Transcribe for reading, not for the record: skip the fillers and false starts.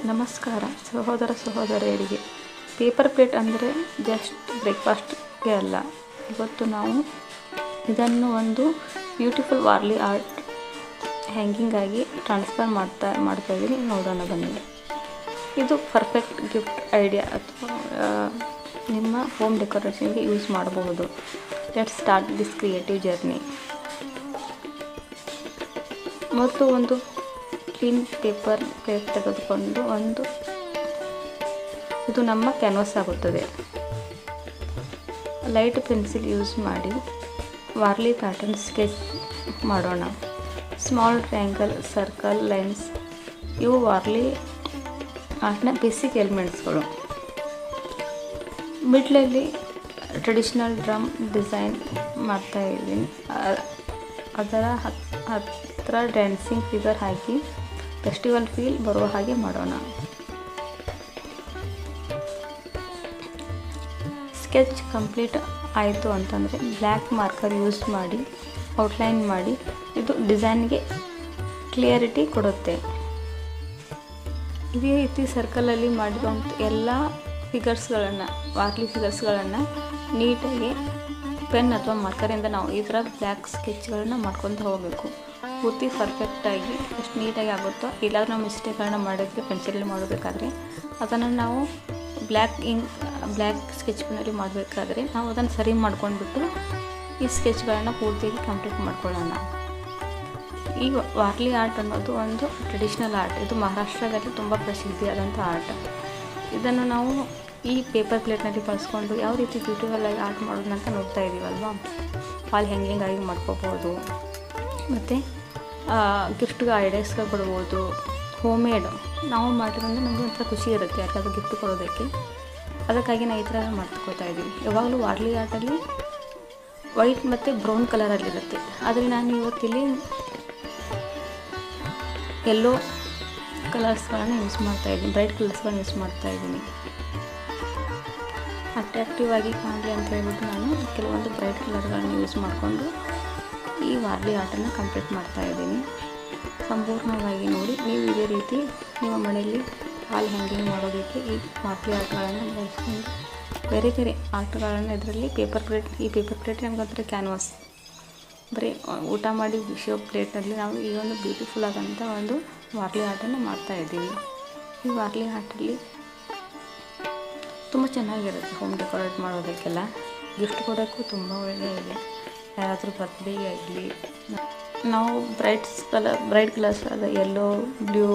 ನಮಸ್ಕಾರ ಸಹೋದರ ಸಹೋದರಿಯರಿಗೆ. Paper plate ಅಂದರೆ ಜಸ್ಟ್ ಬ್ರೇಕ್ಫಾಸ್ಟ್ಗೆ ಅಲ್ಲ. ಇವತ್ತು ನಾವು ಇದನ್ನು ಒಂದು ಬ್ಯೂಟಿಫುಲ್ ವಾರ್ಲಿ ಆರ್ಟ್ ಹ್ಯಾಂಗಿಂಗ್ ಆಗಿ ಟ್ರಾನ್ಸ್ಫರ್ ಮಾಡ್ತಾ ಇದ್ದೀನಿ. ನೋಡೋಣ ಬನ್ನಿ. ಇದು ಪರ್ಫೆಕ್ಟ್ ಗಿಫ್ಟ್ ಐಡಿಯಾ ಅಥವಾ ನಿಮ್ಮ ಹೋಮ್ ಡೆಕೋರೇಷನ್ಗೆ ಯೂಸ್ ಮಾಡಬಹುದು. Let's start this creative journey. ಮತ್ತು ಒಂದು ಕ್ಲೀನ್ ಪೇಪರ್ ಪ್ಲೇಟ್ ತೆಗೆದುಕೊಂಡು ಇದು ನಮ್ಮ ಕ್ಯಾನ್ವಾಸ್ ಆಗುತ್ತದೆ. ಲೈಟ್ ಪೆನ್ಸಿಲ್ ಯೂಸ್ ಮಾಡಿ ವಾರ್ಲಿ ಪ್ಯಾಟರ್ನ್ ಸ್ಕೆಚ್ ಮಾಡೋಣ. ಸ್ಮಾಲ್ ಟ್ರಯಾಂಗಲ್, ಸರ್ಕಲ್, ಲೈನ್ಸ್ ಇವು ವಾರ್ಲಿ ಆರ್ಟ್ನ ಬೇಸಿಕ್ ಎಲಿಮೆಂಟ್ಸ್ಗಳು. ಮಿಡ್ಲಲ್ಲಿ ಟ್ರೆಡಿಷ್ನಲ್ ಡ್ರಮ್ ಡಿಸೈನ್ ಮಾಡ್ತಾ ಇದ್ದೀನಿ. ಅದರ ಹತ್ತಿರ ಡ್ಯಾನ್ಸಿಂಗ್ ಫಿಗರ್ ಹಾಕಿ ಫೆಸ್ಟಿವಲ್ ಫೀಲ್ ಬರುವ ಹಾಗೆ ಮಾಡೋಣ. ಸ್ಕೆಚ್ ಕಂಪ್ಲೀಟ್ ಆಯಿತು ಅಂತಂದರೆ ಬ್ಲ್ಯಾಕ್ ಮಾರ್ಕರ್ ಯೂಸ್ ಮಾಡಿ ಔಟ್ಲೈನ್ ಮಾಡಿ. ಇದು ಡಿಸೈನ್ಗೆ ಕ್ಲಿಯರಿಟಿ ಕೊಡುತ್ತೆ. ಇದೇ ರೀತಿ ಸರ್ಕಲಲ್ಲಿ ಮಾಡಿರುವಂಥ ಎಲ್ಲ ವಾರ್ಲಿ ಫಿಗರ್ಸ್ಗಳನ್ನು ನೀಟಾಗಿ ಪೆನ್ ಅಥವಾ ಮಾರ್ಕರಿಂದ ನಾವು ಈ ಥರ ಬ್ಲ್ಯಾಕ್ ಸ್ಕೆಚ್ಗಳನ್ನು ಮಾಡ್ಕೊತ ಹೋಗಬೇಕು. ಪೂರ್ತಿ ಪರ್ಫೆಕ್ಟಾಗಿ ಎಷ್ಟು ನೀಟಾಗಿ ಆಗುತ್ತೋ. ಇಲ್ಲಾದ್ರೂ ನಾವು ಮಿಸ್ಟೇಕ್ಗಳನ್ನ ಮಾಡಿದರೆ ಪೆನ್ಸಿಲಲ್ಲಿ ಮಾಡಬೇಕಾದ್ರೆ ಅದನ್ನು ನಾವು ಬ್ಲ್ಯಾಕ್ ಸ್ಕೆಚ್ ಪೆನ್ನಲ್ಲಿ ಮಾಡಬೇಕಾದ್ರೆ ನಾವು ಅದನ್ನು ಸರಿ ಮಾಡ್ಕೊಂಡ್ಬಿಟ್ಟು ಈ ಸ್ಕೆಚ್ಗಳನ್ನು ಪೂರ್ತಿಯಾಗಿ ಕಂಪ್ಲೀಟ್ ಮಾಡ್ಕೊಳ್ಳೋಣ. ಈ ವಾರ್ಲಿ ಆರ್ಟ್ ಅನ್ನೋದು ಒಂದು ಟ್ರೆಡಿಷ್ನಲ್ ಆರ್ಟ್. ಇದು ಮಹಾರಾಷ್ಟ್ರದಲ್ಲಿ ತುಂಬ ಪ್ರಸಿದ್ಧಿಯಾದಂಥ ಆರ್ಟ್. ಇದನ್ನು ನಾವು ಈ ಪೇಪರ್ ಪ್ಲೇಟ್ನಲ್ಲಿ ಬಳಸ್ಕೊಂಡು ಯಾವ ರೀತಿ ಬ್ಯೂಟಿಫುಲ್ ಆಗಿ ಆರ್ಟ್ ಮಾಡೋದಂತ ನೋಡ್ತಾ ಇದ್ದೀವಲ್ವಾ. ವಾಲ್ ಹ್ಯಾಂಗಿಂಗ್ ಆಗಿ ಮಾಡ್ಕೋಬೋದು, ಮತ್ತು ಗಿಫ್ಟ್ಗೆ ಐಡಿಯಾಸ್ಗಳು ಕೊಡ್ಬೋದು. ಹೋಮ್ ಮೇಡ್ ನಾವು ಮಾಡಿರೋದು ನಮಗೆ ಒಂಥರ ಖುಷಿ ಇರುತ್ತೆ ಯಾರಾದರೂ ಗಿಫ್ಟ್ ಕೊಡೋದಕ್ಕೆ. ಅದಕ್ಕಾಗಿ ನಾವು ಈ ಥರ ಮಾಡ್ಕೋತಾ ಇದ್ದೀವಿ. ಯಾವಾಗಲೂ ವಾರ್ಲಿ ಆರ್ಟಲ್ಲಿ ವೈಟ್ ಮತ್ತು ಬ್ರೌನ್ ಕಲರಲ್ಲಿರುತ್ತೆ. ಆದರೆ ನಾನು ಇವತ್ತಿಲ್ಲಿ ಯೆಲ್ಲೋ ಕಲರ್ಸ್ಗಳನ್ನು ಯೂಸ್ ಮಾಡ್ತಾಯಿದ್ದೀನಿ, ಬ್ರೈಟ್ ಕಲರ್ಸ್ಗಳನ್ನ ಯೂಸ್ ಮಾಡ್ತಾಯಿದ್ದೀನಿ. ಅಟ್ರಾಕ್ಟಿವ್ ಆಗಿ ಕಾಣಲಿ ಅಂತ ಹೇಳ್ಬಿಟ್ಟು ನಾನು ಕೆಲವೊಂದು ಬ್ರೈಟ್ ಕಲರ್ಗಳನ್ನು ಯೂಸ್ ಮಾಡಿಕೊಂಡು ಈ ವಾರ್ಲಿ ಆರ್ಟನ್ನು ಕಂಪ್ಲೀಟ್ ಮಾಡ್ತಾಯಿದ್ದೀನಿ. ಸಂಪೂರ್ಣವಾಗಿ ನೋಡಿ. ನೀವು ಇದೇ ರೀತಿ ನಿಮ್ಮ ಮನೆಯಲ್ಲಿ ವಾಲ್ ಹ್ಯಾಂಗಿಂಗ್ ಮಾಡೋದಕ್ಕೆ ಈ ವಾರ್ಲಿ ಆರ್ಟ್ಗಳನ್ನು ಬಳಸ್ಕೊಂಡು ಬೇರೆ ಬೇರೆ ಆರ್ಟ್ಗಳನ್ನು ಇದರಲ್ಲಿ ಈ ಪೇಪರ್ ಪ್ಲೇಟ್ ನಮಗಂದ್ರೆ ಕ್ಯಾನ್ವಾಸ್. ಬರೀ ಊಟ ಮಾಡಿ ಬಿಸಿಯೋ ಪ್ಲೇಟಲ್ಲಿ ನಾವು ಈ ಒಂದು ಬ್ಯೂಟಿಫುಲ್ ಆದಂಥ ಒಂದು ವಾರ್ಲಿ ಆರ್ಟನ್ನು ಮಾಡ್ತಾಯಿದ್ದೀವಿ. ಈ ವಾರ್ಲಿ ಆರ್ಟಲ್ಲಿ ತುಂಬ ಚೆನ್ನಾಗಿರುತ್ತೆ ಹೋಮ್ ಡೆಕೋರೇಟ್ ಮಾಡೋದಕ್ಕೆಲ್ಲ. ಗಿಫ್ಟ್ ಕೊಡೋಕ್ಕೂ ತುಂಬ ಒಳ್ಳೆಯದಿದೆ. ಯಾರಾದರೂ ಬರ್ತ್ಡೇ ಆಗಲಿ ನಾವು ಬ್ರೈಟ್ ಕಲರ್ಸ್ ಆದ ಯೆಲ್ಲೋ, ಬ್ಲೂ,